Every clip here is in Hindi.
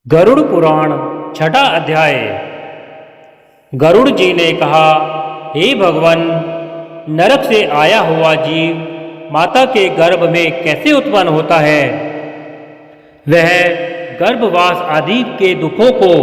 गरुड़ पुराण छठा अध्याय। गरुड़ जी ने कहा, हे भगवान, नरक से आया हुआ जीव माता के गर्भ में कैसे उत्पन्न होता है? वह गर्भवास आदि के दुखों को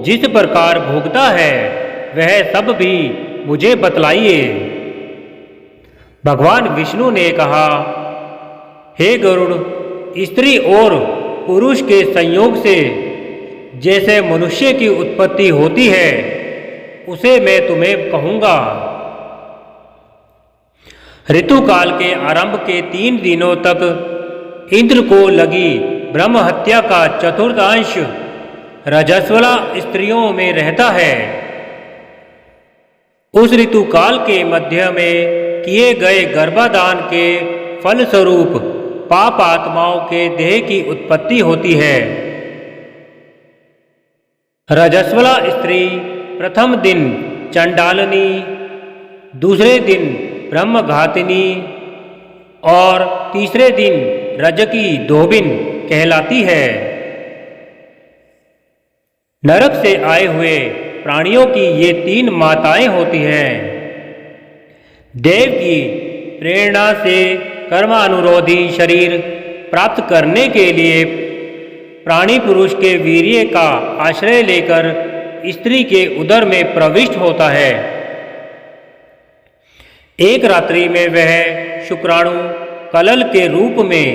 जिस प्रकार भोगता है वह सब भी मुझे बतलाइए। भगवान विष्णु ने कहा, हे गरुड़, स्त्री और पुरुष के संयोग से जैसे मनुष्य की उत्पत्ति होती है उसे मैं तुम्हें कहूँगा। ऋतुकाल के आरंभ के 3 दिनों तक इंद्र को लगी ब्रह्म हत्या का चतुर्थांश रजस्वला स्त्रियों में रहता है। उस ऋतुकाल के मध्य में किए गए गर्भाधान के फलस्वरूप पाप आत्माओं के देह की उत्पत्ति होती है। रजस्वला स्त्री प्रथम दिन चंडालनी, दूसरे दिन ब्रह्मघातिनी और तीसरे दिन रजकी धोबिन कहलाती है। नरक से आए हुए प्राणियों की ये 3 माताएं होती हैं। देव की प्रेरणा से कर्मानुरोधी शरीर प्राप्त करने के लिए प्राणी पुरुष के वीर्य का आश्रय लेकर स्त्री के उदर में प्रविष्ट होता है। एक रात्रि में वह शुक्राणु कलल के रूप में,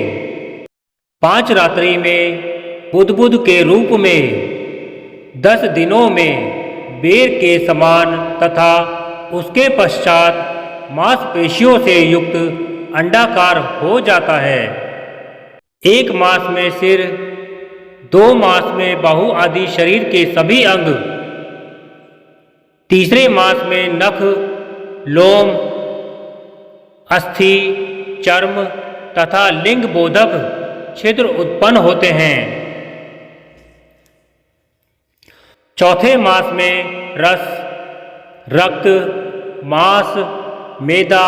5 रात्रि में बुद्बुद के रूप में, 10 दिनों में बेर के समान तथा उसके पश्चात मांसपेशियों से युक्त अंडाकार हो जाता है। 1 मास में सिर, 2 मास में बाहु आदि शरीर के सभी अंग, तीसरे मास में नख, लोम, अस्थि, चर्म तथा लिंग बोधक छिद्र उत्पन्न होते हैं। चौथे मास में रस, रक्त, मांस, मेदा,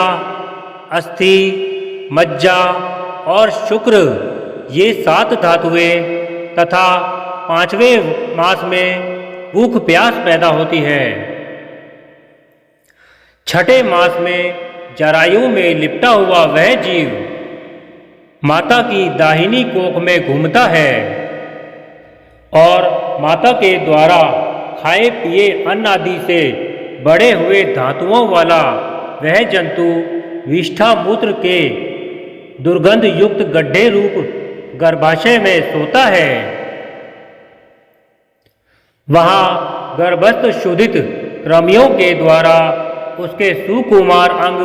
अस्थि, मज्जा और शुक्र ये 7 धातुएं तथा 5वें मास में भूख प्यास पैदा होती है। 6ठे मास में जरायु में लिपटा हुआ वह जीव माता की दाहिनी कोख में घूमता है और माता के द्वारा खाए पिए अन्न आदि से बड़े हुए धातुओं वाला वह जंतु विष्ठा मूत्र के दुर्गंध युक्त गड्ढे रूप गर्भाशय में सोता है। वहां गर्भस्थ शोधित कृमियों के द्वारा उसके सुकुमार अंग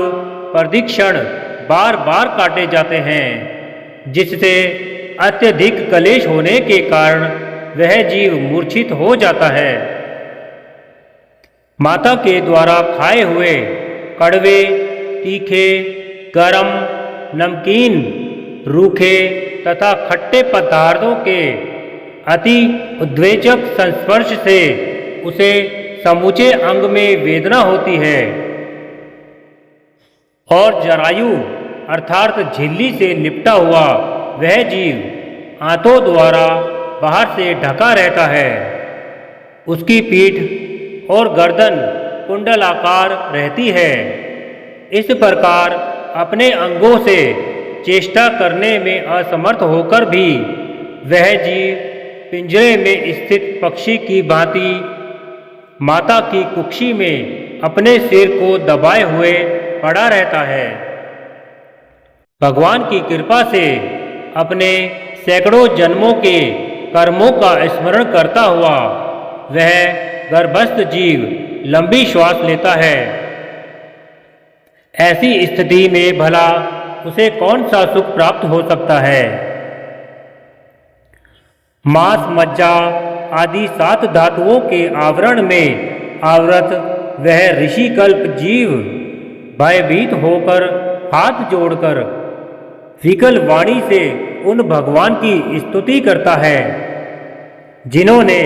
प्रतिक्षण बार बार काटे जाते हैं, जिससे अत्यधिक क्लेश होने के कारण वह जीव मूर्छित हो जाता है। माता के द्वारा खाए हुए कड़वे, तीखे, गरम, नमकीन, रूखे तथा खट्टे पदार्थों के अति उद्वेजक संस्पर्श से उसे समूचे अंग में वेदना होती है और जरायु अर्थात झिल्ली से लिपटा हुआ वह जीव आंतों द्वारा बाहर से ढका रहता है। उसकी पीठ और गर्दन कुंडलाकार रहती है। इस प्रकार अपने अंगों से चेष्टा करने में असमर्थ होकर भी वह जीव पिंजरे में स्थित पक्षी की भांति माता की कुक्षी में अपने सिर को दबाए हुए पड़ा रहता है। भगवान की कृपा से अपने सैकड़ों जन्मों के कर्मों का स्मरण करता हुआ वह गर्भस्थ जीव लंबी श्वास लेता है। ऐसी स्थिति में भला उसे कौन सा सुख प्राप्त हो सकता है? मांस, मज्जा आदि 7 धातुओं के आवरण में आवृत वह ऋषिकल्प जीव भयभीत होकर हाथ जोड़कर विकल वाणी से उन भगवान की स्तुति करता है जिन्होंने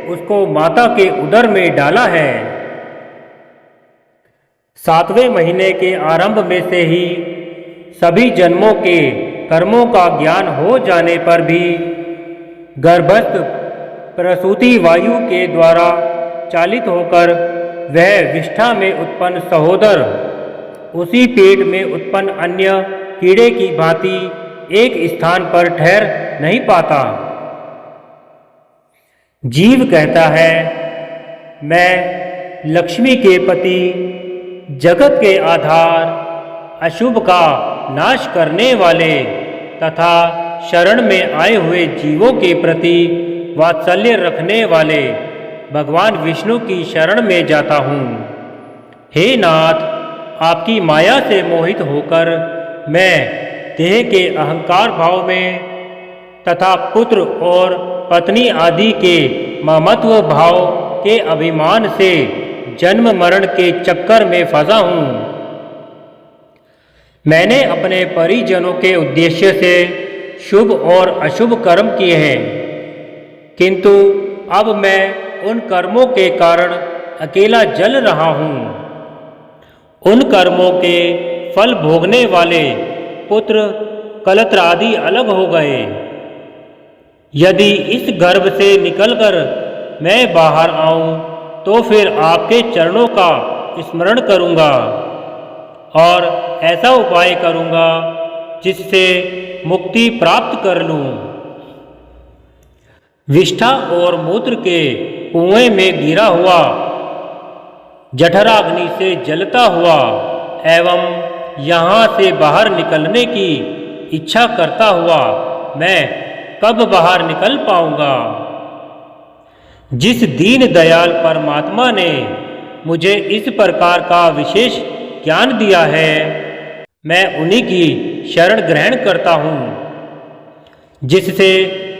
उसको माता के उदर में डाला है। 7वें महीने के आरंभ में से ही सभी जन्मों के कर्मों का ज्ञान हो जाने पर भी गर्भस्थ प्रसूति वायु के द्वारा चालित होकर वह विष्ठा में उत्पन्न सहोदर उसी पेट में उत्पन्न अन्य कीड़े की भांति एक स्थान पर ठहर नहीं पाता। जीव कहता है, मैं लक्ष्मी के पति, जगत के आधार, अशुभ का नाश करने वाले तथा शरण में आए हुए जीवों के प्रति वात्सल्य रखने वाले भगवान विष्णु की शरण में जाता हूँ। हे नाथ, आपकी माया से मोहित होकर मैं देह के अहंकार भाव में तथा पुत्र और पत्नी आदि के ममत्व भाव के अभिमान से जन्म मरण के चक्कर में फंसा हूँ। मैंने अपने परिजनों के उद्देश्य से शुभ और अशुभ कर्म किए हैं, किंतु अब मैं उन कर्मों के कारण अकेला जल रहा हूँ। उन कर्मों के फल भोगने वाले पुत्र कलत्र आदि अलग हो गए। यदि इस गर्भ से निकलकर मैं बाहर आऊं तो फिर आपके चरणों का स्मरण करूंगा और ऐसा उपाय करूंगा जिससे मुक्ति प्राप्त कर लूं। विष्ठा और मूत्र के कुएं में गिरा हुआ, जठराग्नि से जलता हुआ एवं यहाँ से बाहर निकलने की इच्छा करता हुआ मैं कब बाहर निकल पाऊंगा? जिस दीन दयाल परमात्मा ने मुझे इस प्रकार का विशेष ज्ञान दिया है, मैं उन्हीं की शरण ग्रहण करता हूँ, जिससे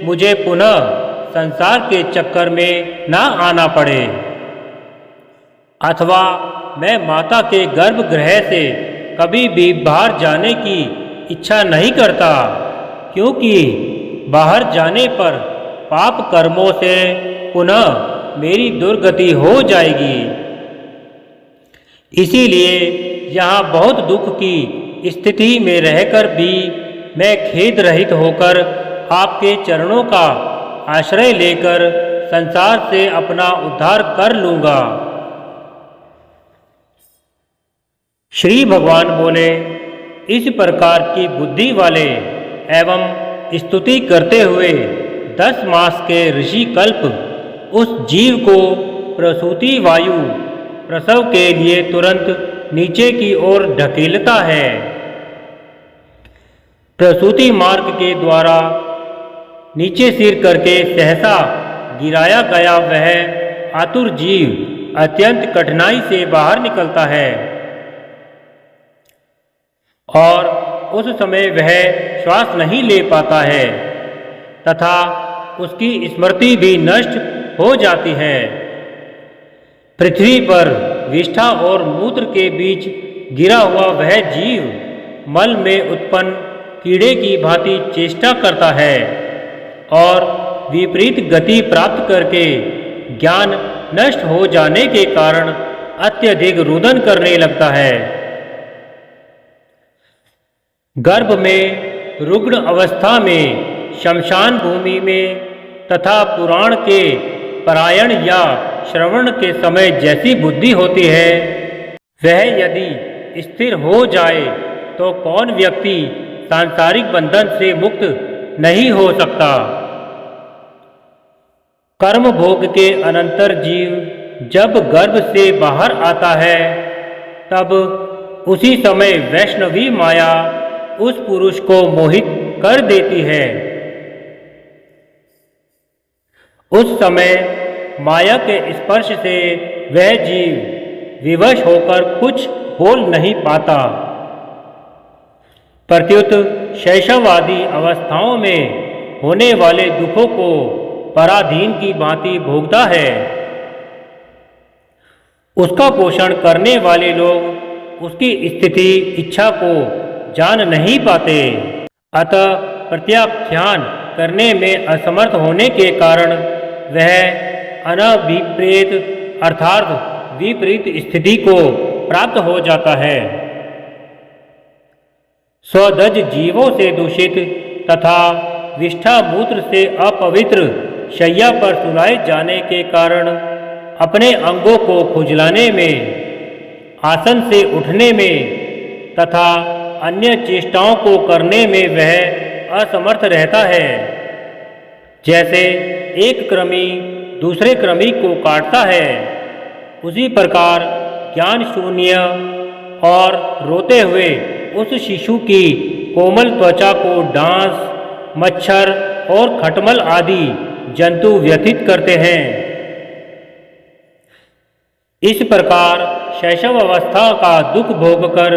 मुझे पुनः संसार के चक्कर में ना आना पड़े, अथवा मैं माता के गर्भगृह से कभी भी बाहर जाने की इच्छा नहीं करता, क्योंकि बाहर जाने पर पाप कर्मों से पुनः मेरी दुर्गति हो जाएगी। इसीलिए यहाँ बहुत दुख की स्थिति में रहकर भी मैं खेद रहित होकर आपके चरणों का आश्रय लेकर संसार से अपना उद्धार कर लूँगा। श्री भगवान बोले, इस प्रकार की बुद्धि वाले एवं स्तुति करते हुए 10 मास के ऋषि कल्प उस जीव को प्रसूति वायु प्रसव के लिए तुरंत नीचे की ओर ढकेलता है। प्रसूति मार्ग के द्वारा नीचे सिर करके सहसा गिराया गया वह आतुर जीव अत्यंत कठिनाई से बाहर निकलता है और उस समय वह श्वास नहीं ले पाता है तथा उसकी स्मृति भी नष्ट हो जाती है। पृथ्वी पर विष्ठा और मूत्र के बीच गिरा हुआ वह जीव मल में उत्पन्न कीड़े की भांति चेष्टा करता है और विपरीत गति प्राप्त करके ज्ञान नष्ट हो जाने के कारण अत्यधिक रुदन करने लगता है। गर्भ में रुग्ण अवस्था में शमशान भूमि में तथा पुराण के पारायण या श्रवण के समय जैसी बुद्धि होती है, वह यदि स्थिर हो जाए तो कौन व्यक्ति सांसारिक बंधन से मुक्त नहीं हो सकता। कर्म भोग के अनंतर जीव जब गर्भ से बाहर आता है, तब उसी समय वैष्णवी माया उस पुरुष को मोहित कर देती है। उस समय माया के स्पर्श से वह जीव विवश होकर कुछ बोल नहीं पाता, प्रत्युत शैशवादी अवस्थाओं में होने वाले दुखों को पराधीन की भांति भोगता है। उसका पोषण करने वाले लोग उसकी स्थिति इच्छा को जान नहीं पाते, अतः प्रत्याख्यान करने में असमर्थ होने के कारण वह अनभिप्रेत अर्थात विपरीत स्थिति को प्राप्त हो जाता है। स्वदज जीवों से दूषित तथा विष्ठा मूत्र से अपवित्र शैया पर सुलाए जाने के कारण अपने अंगों को खुजलाने में, आसन से उठने में तथा अन्य चेष्टाओं को करने में वह असमर्थ रहता है। जैसे एक कृमि दूसरे कृमि को काटता है, उसी प्रकार ज्ञान शून्य और रोते हुए उस शिशु की कोमल त्वचा को डांस, मच्छर और खटमल आदि जंतु व्यथित करते हैं। इस प्रकार शैशव अवस्था का दुख भोगकर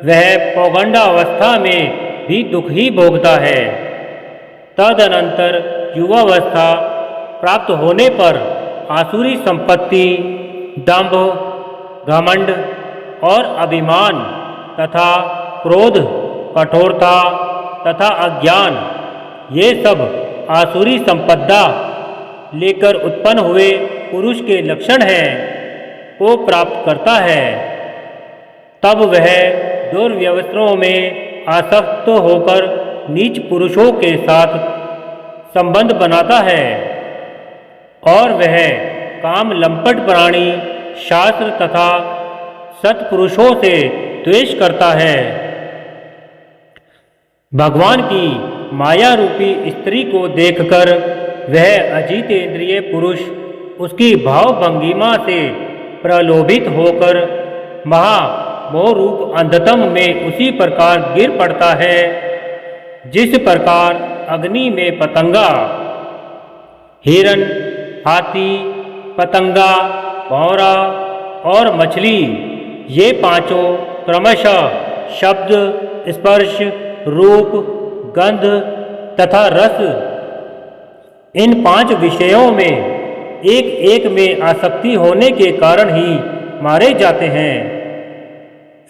वह पौगंडावस्था में भी दुख ही भोगता है। तदनंतर युवावस्था प्राप्त होने पर आसुरी संपत्ति, दंभ, घमंड और अभिमान तथा क्रोध, कठोरता तथा अज्ञान, ये सब आसुरी संपदा लेकर उत्पन्न हुए पुरुष के लक्षण हैं, को प्राप्त करता है। तब वह दुर्व्यवसायों में आसक्त होकर नीच पुरुषों के साथ संबंध बनाता है और वह काम लंपट प्राणी, शास्त्र तथा सत्पुरुषों से द्वेष करता है। भगवान की माया रूपी स्त्री को देखकर वह अजितेंद्रिय पुरुष उसकी भाव भंगिमा से प्रलोभित होकर महामोह रूप अंधतम में उसी प्रकार गिर पड़ता है जिस प्रकार अग्नि में पतंगा, हिरण, हाथी, पतंगा, भौरा और मछली, ये पांचों क्रमशः शब्द, स्पर्श, रूप, गंध तथा रस, इन 5 विषयों में एक एक में आसक्ति होने के कारण ही मारे जाते हैं।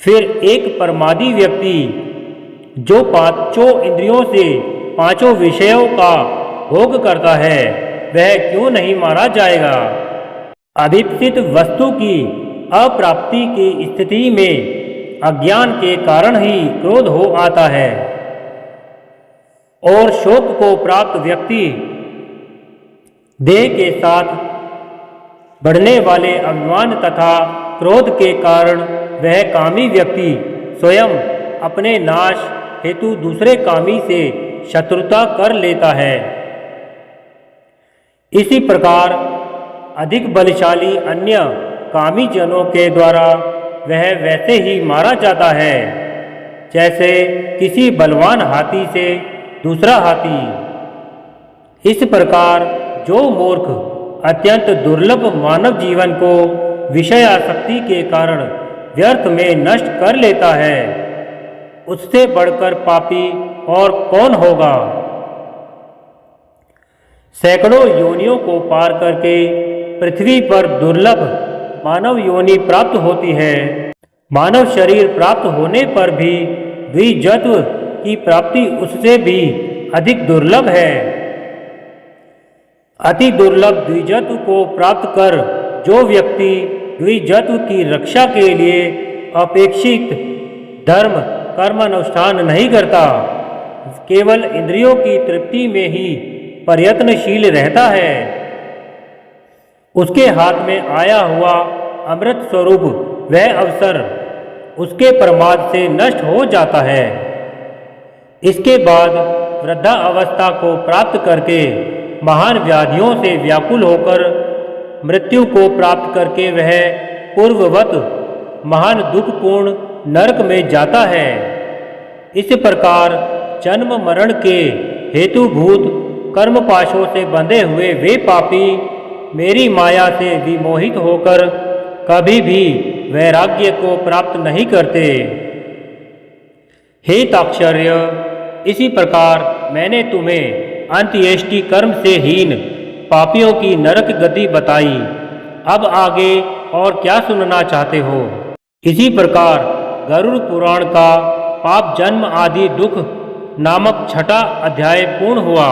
फिर एक परमादी व्यक्ति जो 5 इंद्रियों से 5 विषयों का भोग करता है, वह क्यों नहीं मारा जाएगा? अभीप्सित वस्तु की अप्राप्ति की स्थिति में अज्ञान के कारण ही क्रोध हो आता है और शोक को प्राप्त व्यक्ति देह के साथ बढ़ने वाले अभिमान तथा क्रोध के कारण वह कामी व्यक्ति स्वयं अपने नाश हेतु दूसरे कामी से शत्रुता कर लेता है। इसी प्रकार अधिक बलशाली अन्य कामी जनों के द्वारा वह वैसे ही मारा जाता है जैसे किसी बलवान हाथी से दूसरा हाथी। इस प्रकार जो मूर्ख अत्यंत दुर्लभ मानव जीवन को विषयासक्ति के कारण व्यर्थ में नष्ट कर लेता है, उससे बढ़कर पापी और कौन होगा? सैकड़ों योनियों को पार करके पृथ्वी पर दुर्लभ मानव योनि प्राप्त होती है। मानव शरीर प्राप्त होने पर भी द्विजत्व की प्राप्ति उससे भी अधिक दुर्लभ है। अति दुर्लभ द्विजत्व को प्राप्त कर जो व्यक्ति द्विजत्व की रक्षा के लिए अपेक्षित धर्म कर्म अनुष्ठान नहीं करता, केवल इंद्रियों की तृप्ति में ही प्रयत्नशील रहता है, उसके हाथ में आया हुआ अमृत स्वरूप वह अवसर उसके प्रमाद से नष्ट हो जाता है। इसके बाद वृद्धा अवस्था को प्राप्त करके महान व्याधियों से व्याकुल होकर मृत्यु को प्राप्त करके वह पूर्ववत महान दुखपूर्ण नरक में जाता है। इस प्रकार जन्म मरण के हेतुभूत कर्मपाशों से बंधे हुए वे पापी मेरी माया से विमोहित होकर कभी भी वैराग्य को प्राप्त नहीं करते। हे ताक्षर्य, इसी प्रकार मैंने तुम्हें अंत्येष्टि कर्म से हीन पापियों की नरक गति बताई। अब आगे और क्या सुनना चाहते हो? इसी प्रकार गरुड़ पुराण का पाप जन्म आदि दुख नामक 6वां अध्याय पूर्ण हुआ।